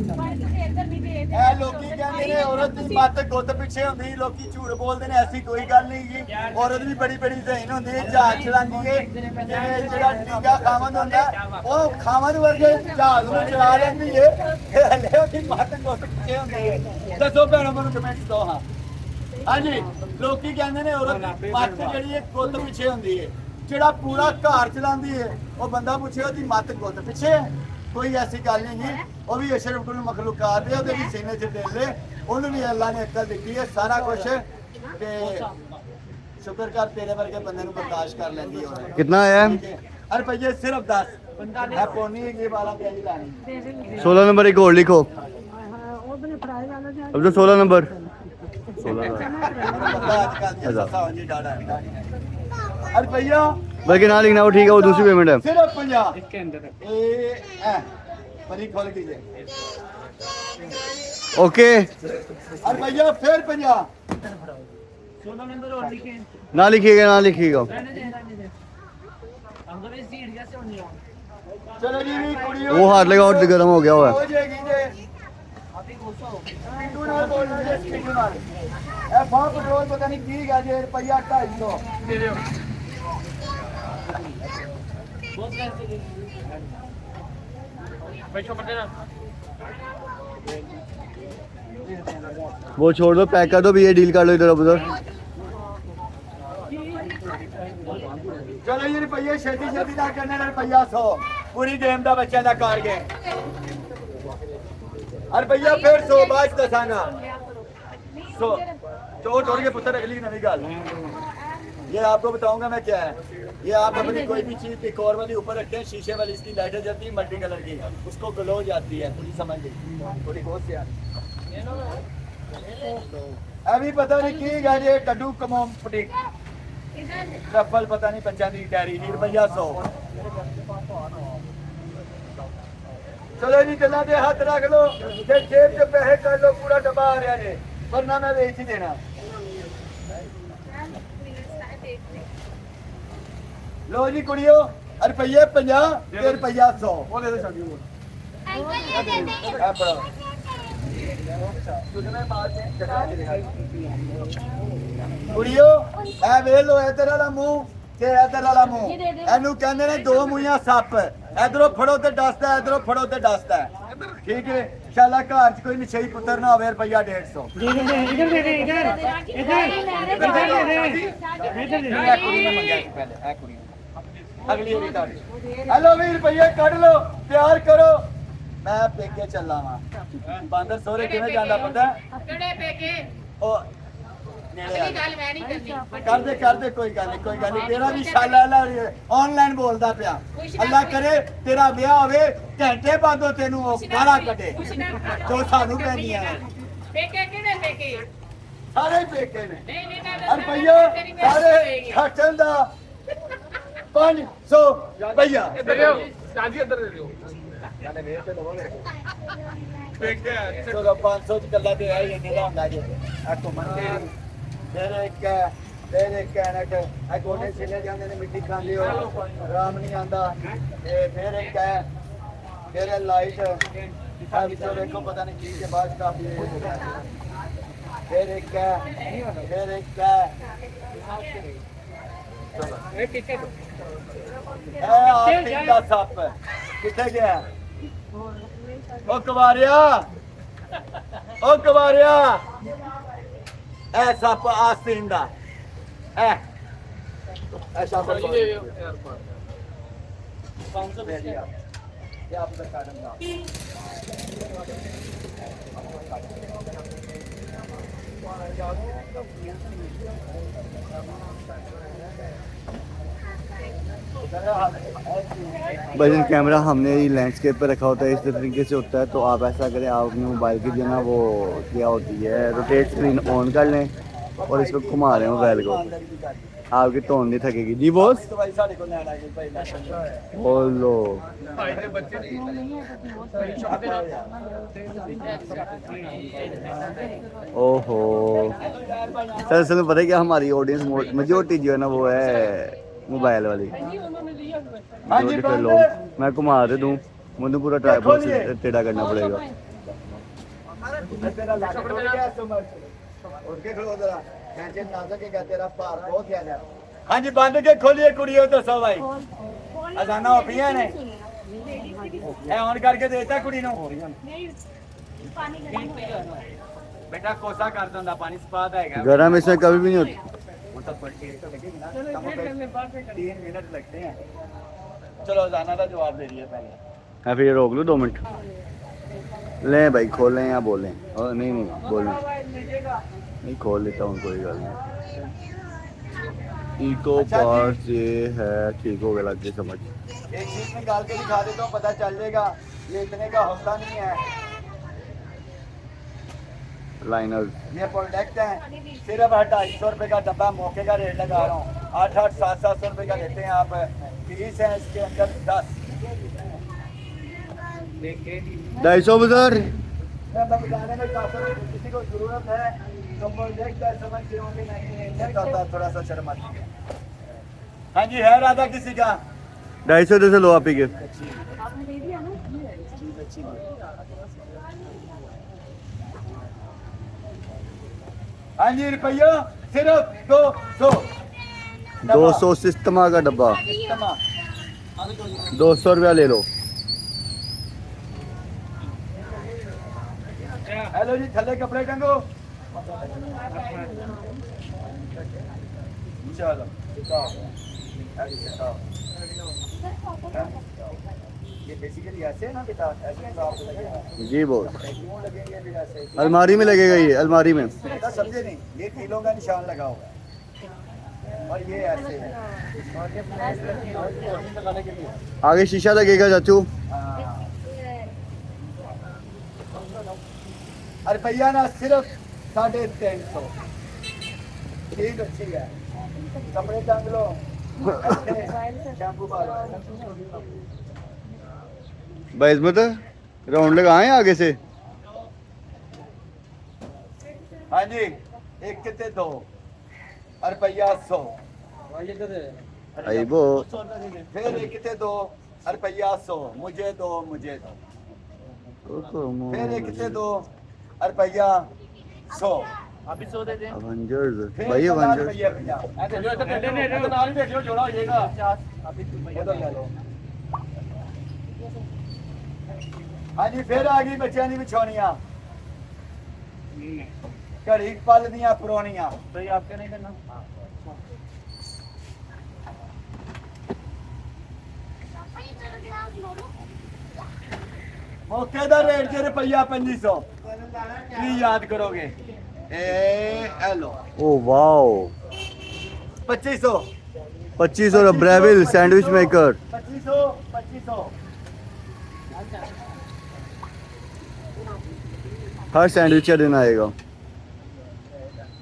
ਇਹ ਲੋਕੀ ਕਹਿੰਦੇ ਨੇ ਔਰਤ ਦੀ ਮੱਤ ਗੁੱਤ ਪਿੱਛੇ ਹੁੰਦੀ, ਲੋਕੀ ਝੂਠ ਬੋਲਦੇ ਨੇ, ਐਸੀ ਕੋਈ ਗੱਲ ਨਹੀਂ ਜੀ। ਔਰਤ ਵੀ ਬੜੀ ਬੜੀ ਜ਼ਹੀਨ ਹੁੰਦੀ ਹੈ, ਜਹਾਜ਼ ਚਲਾਉਂਦੀ ਹੈ। ਜਿਵੇਂ ਜਿਹੜਾ ਟੀਕਾ ਖਾਵਨ ਹੁੰਦਾ ਉਹ ਖਾਵਨ ਵਰਗੇ ਜਹਾਜ਼ ਨੂੰ ਚਲਾ ਲੈਂਦੀ ਹੈ, ਹਲੇ ਉਹਦੀ ਮੱਤ ਗੁੱਤ ਪਿੱਛੇ ਹੁੰਦੀ ਹੈ। ਦੱਸੋ ਭੈਣੋ ਮੈਨੂੰ ਕਮੈਂਟ ਦੋ। ਹਾਂ ਹਾਂਜੀ, ਲੋਕੀ ਕਹਿੰਦੇ ਨੇ ਔਰਤ ਦੀ ਮੱਤ ਜਿਹੜੀ ਹੈ ਗੁੱਤ ਪਿੱਛੇ ਹੁੰਦੀ ਹੈ, ਜਿਹੜਾ ਪੂਰਾ ਘਰ ਚਲਾਉਂਦੀ ਹੈ ਉਹ ਬੰਦਾ ਪੁੱਛੇ ਉਹਦੀ ਮੱਤ ਗੁੱਤ ਪਿੱਛੇ ਹੈ। ਕੋਈ ਐਸੀ ਗੱਲ ਨਹੀਂ ਹੈ, ਉਹ ਵੀ ਅਸ਼ਰਫੁਲ ਮਖਲੂਕਾਤ ਹੈ, ਉਹਦੇ ਵੀ ਸੀਨੇ 'ਚ ਦਿਲ ਹੈ, ਉਹਨੂੰ ਵੀ ਅੱਲਾ ਨੇ ਅਕਲ ਦਿੱਤੀ ਹੈ ਸਾਰਾ ਕੁਝ। ਤੇ ਸ਼ੁਕਰ ਕਰ ਤੇਰੇ ਵਰਗੇ ਬੰਦੇ ਨੂੰ ਬਰਦਾਸ਼ਤ ਕਰ ਲੈਂਦੀ ਹੈ। कितना आया है? अरे भैया सिर्फ 10 है, पोनी ये वाला क्या ही लानी। 16 नंबर एक और लिखो। अब तो 16 नंबर। 16 अरे भैया बल्कि ना लिखना वो ठीक है, वो दूसरी पेमेंट है। सिर्फ 50 इसके अंदर परी खोल कीजिए। ओके अरे भैया फिर 50 ना लिखिएगा, ना लिखिएगा। चलो जी भी कुड़ियों वो हाथ लगाओ, गर्म हो गया हुआ है। हो जाएगी जे स्पीडू नाल बोल दे, स्पीडू नाल ए फां पेट्रोल पता नहीं की गा जे रुपया 250 दे दियो। वो छोड़ दो, पैक कर दो भी, ये डील कर लो इधर उधर। चलो जी रुपये छेती छेती ना करने रुपया 100 पूरी गेम का बच्चा का कार गए। और भैया फिर 100 बाद दसाना 100 छोड़ छोड़ के पुत्र अगली नवी गल। ये आपको बताऊंगा मैं क्या है। ये आप अपनी कोई भी चीज डेकोर वाली ऊपर रखते हैं, शीशे वाली इसकी लाइटें जलती है मल्टी कलर की, उसको ग्लो जाती है, पूरी समझ ली थोड़ी बहुत से अभी पता नहीं की गए ये डड्डू कमोम पटीक रफल पता नहीं पंचा दी डायरी जी रुपया 100। चलो जी गल्ला दे हाथ रख लो, जे जेब च पैसे कर लो, पूरा डब्बा आ रहा है, वरना मैं बेच ही देना। लो जी कुड़ियो रुपये 50 ते रुपया 100 बोले तो छड़ी कुड़ियो ए वे लो इधर वाला मुंह ते इधर वाला मुंह, एनू कहंदे ने दो मुंहियां सप, इधरों फड़ो ते डसदा, इधरों फड़ो ते डसदा। ठीक है शाला घर च कोई नशेई पुत्र ना होवे, रुपया 150 अगली हेलो भी रुपये कट लो, प्यार करो। मैं पेके चला वा बांदर सोरे किवें जांदा पता किहड़े पेके ओ कर दे कोई गल नहीं तेरा भी शाला ऑनलाइन बोलदा पिया। अल्लाह करे तेरा ब्याह होवे घंटे बादो तेनू गाला कटे जो सानू पैंदियां पेके किहड़े पेके सारे पेके ने। और भैया सारे खर्चन दा 500 भैया चाची अंदर दे दियो पेके चलो 500 च कल्ला ते आई इन्ने दा हुंदा जे आको मन के फिर एक कैनट ए गोडे छिले जांदे ने मिट्टी खांदे हो आराम नहीं आंदा। ते फिर एक है फिर लाइट आ विचो देखो पता नहीं की के बाद काफी फिर एक है का सप किथे गया ओ कवारिया ए सप आस्तीन दा ए सप 500 दे दिया ये आप बता दूंगा। वजन कैमरा हमने लैंडस्केप पे रखा होता है, इस तरीके से होता है। तो आप ऐसा करें, आप अपने मोबाइल की जो है ना वो क्या होती है रोटेट स्क्रीन ऑन कर लें और इसको घुमा लें मोबाइल को, आपकी टोन नहीं थकेगी। जी बॉस बोलो ओहो सर असल में पता है क्या, हमारी ऑडियंस मेजोरिटी जो है ना वो है मोबाइल वाली। लोग मैं घुमा दे दूँ, मुझे पूरा ट्राइपॉड टेढ़ा करना पड़ेगा। तेरा लाख हो गया तुम उसके खलो जरा कैसे नाजक है तेरा पार बहुत याद है हां जी बंद के खोलिए कुड़ियों तो सब भाई अजाना हो पिया ने ए ऑन करके देता कुड़ी नु बेटा कोसा कर दंदा पानी स्पाद आएगा गरम इसमें कभी भी नहीं होती। वो तो पलटी तो लगेगी ना 3 मिनट लगते हैं चलो अजाना का जवाब दे दिया पहले मैं फिर रोक लूँ 2 मिनट। ले भाई खोलें या बोलें और नहीं बोलें नहीं खोल लेता हूँ कोई गल नहीं। इको पार्ट ये है ठीक हो गया लग गया समझ। एक चीज निकाल के दिखा देता हूँ पता चल जाएगा ये इतने का होता नहीं है लाइनर ये प्रोडक्ट है सिर्फ 250 रुपए का डब्बा मौके का रेट लगा रहा हूँ 8-8 700 रुपए का लेते हैं आप 30 है इसके अंदर 10 250 बजार मैं बताने में काफी किसी को जरूरत है तो प्रोजेक्ट है समझ के होंगे नहीं करता थोड़ा सा शर्म आती है हाँ जी है राधा किसी का 250 दे से लो आप ही के। हाँ जी रुपया सिर्फ 200 200 सिस्टमा का डब्बा 200 रुपया ले लो। हेलो जी थल्ले कपड़े टंगो चलो ये बेसिकली ऐसे ना बेटा ऐसे तो आप लगेगा जी बोल क्यों लगेंगे भी ऐसे अलमारी में लगेगा ये अलमारी में। बेटा समझे नहीं ये किलो का निशान लगा हुआ है और ये ऐसे है आगे शीशा लगेगा चाचू। अरे भैया ना सिर्फ 350 ठीक अच्छी है कपड़े टांग लो शैम्पू बाइज़मत राउंड लगाएं आगे से। हाँ जी एक कितने 2 रुपया 100 आई वो फिर एक कितने 2 रुपया 100 मुझे दो फिर एक कितने 2 रुपया 100 अभी 100 दे दें अवेंजर्स फिर भाई 50 अवेंजर्स रुपया 50 जो तो ठंडे ने तो नाल देखियो जोड़ा हो जाएगा 50 अभी तुम ये तो ले लो हाँ जी फिर आ गई बच्चों की बिछौनियां घड़ी पल दियां पुरानियां तो ये आपके नहीं करना मौके का रेट जे रुपया 2500 की याद करोगे हेलो ओ वाओ 2500 2500 और ब्रेविल सैंडविच मेकर 2500 हर सैंडविच का दिन आएगा।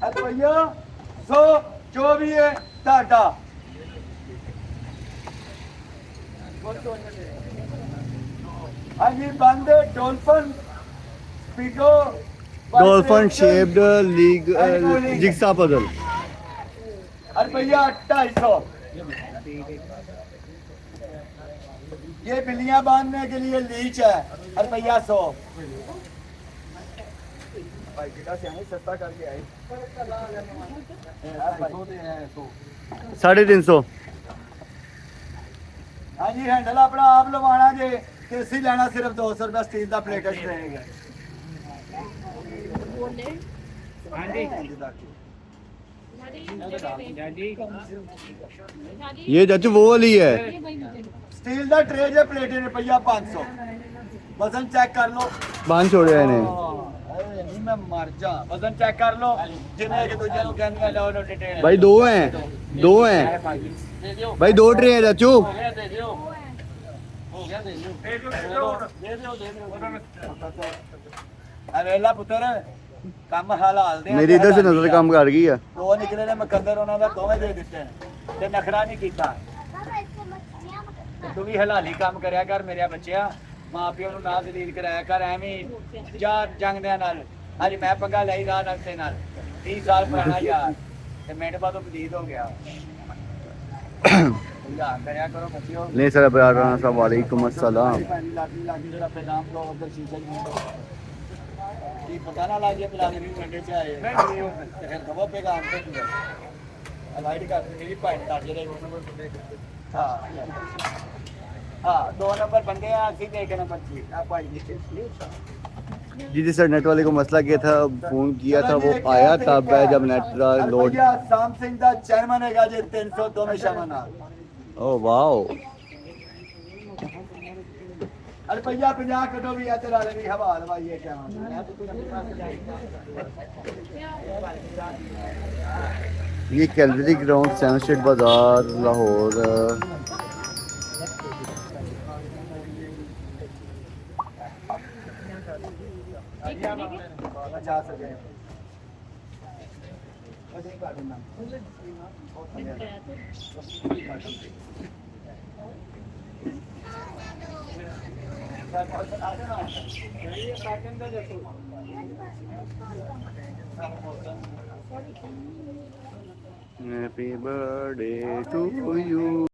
भैया 100 जो भी है टाटा हाँ जी बंद dolphin स्पीडो dolphin shaped league jigsaw puzzle अरे भैया 250 ये बिल्लियां बांधने के लिए लीच है अरे भैया 100 भाई बेटा सियाने सस्ता करके आई 350 हाँ जी हैंडल अपना आप लवाना जे केसी लेना सिर्फ 200 रुपया स्टील का प्लेट रहेगा ये चाचू वो वाली है स्टील का ट्रे जे प्लेट रुपया 500 वजन चेक कर लो बांध छोड़े इन्हें नहीं मैं मर जा वजन चेक कर लो जिन्हें के दूसरे को कहने लो डिटेल भाई दो हैं भाई 2 ट्रे हैं चाचू अवेला पुत्र ਕੰਮ ਹਲਾਲ ਦੇ मेरी इधर से नजर काम कर गई है। ਦੋ ਨਿਕਲੇ ਨੇ ਮੁਕੱਦਰ ਉਹਨਾਂ ਦਾ ਦੋਵੇਂ ਦੇ ਦਿੱਤੇ ਨੇ ਤੇ ਨਖਰਾ ਨਹੀਂ ਕੀਤਾ ਤੂੰ ਵੀ ਹਲਾਲੀ ਕੰਮ ਕਰਿਆ ਕਰ ਮੇਰੇ ਬੱਚਿਆ ਮਾਂ ਪਿਓ ਨੂੰ ਨਾ ਦਲੀਲ ਕਰਾਇਆ ਕਰ ਐਵੇਂ ਜਾ ਜੰਗਦਿਆਂ ਨਾਲ ਅੱਜ ਮੈਂ ਪੰਗਾ ਲਈ ਰਾਤ ਅਕਸੇ ਨਾਲ 30 ਸਾਲ ਪੁਰਾਣਾ ਯਾਰ ਤੇ ਮਿੰਟ ਬਾਅਦ ਉਹ ਬਦੀਦ ਹੋ ਗਿਆ ਯਾਰ ਕਰਿਆ ਕਰੋ ਬੱਚਿਓ नहीं सर ब्रादर अस्सलाम वालेकुम अस्सलाम ਲਾਗੀ ਜਿਹੜਾ ਪੈਦਾਮ ਤੋਂ ਉਧਰ ਸ਼ੀਸ਼ੇ कि पता ना लग गया प्लान नहीं ठंडे से आए नहीं फिर दबो पे काम पे अवॉइड कर मेरी पॉइंट काट दे हां हां 2 नंबर बंदे हैं सीधे 1 नंबर जी आप पॉइंट जी जी सर, नेट वाले को मसला क्या था, फ़ोन किया था, वो आया तब है जब नेट लोड। भैया शाम सिंह दा चेयरमैन हैगा जे 302 में शामिल है ओह वाओ। अरे भैया 50 कटो भी है तेरा भी हवा हलवाई है क्या ये कैलवरी ग्राउंड, सेवन स्ट्रीट बाजार, लाहौर। जा सके Happy birthday to you.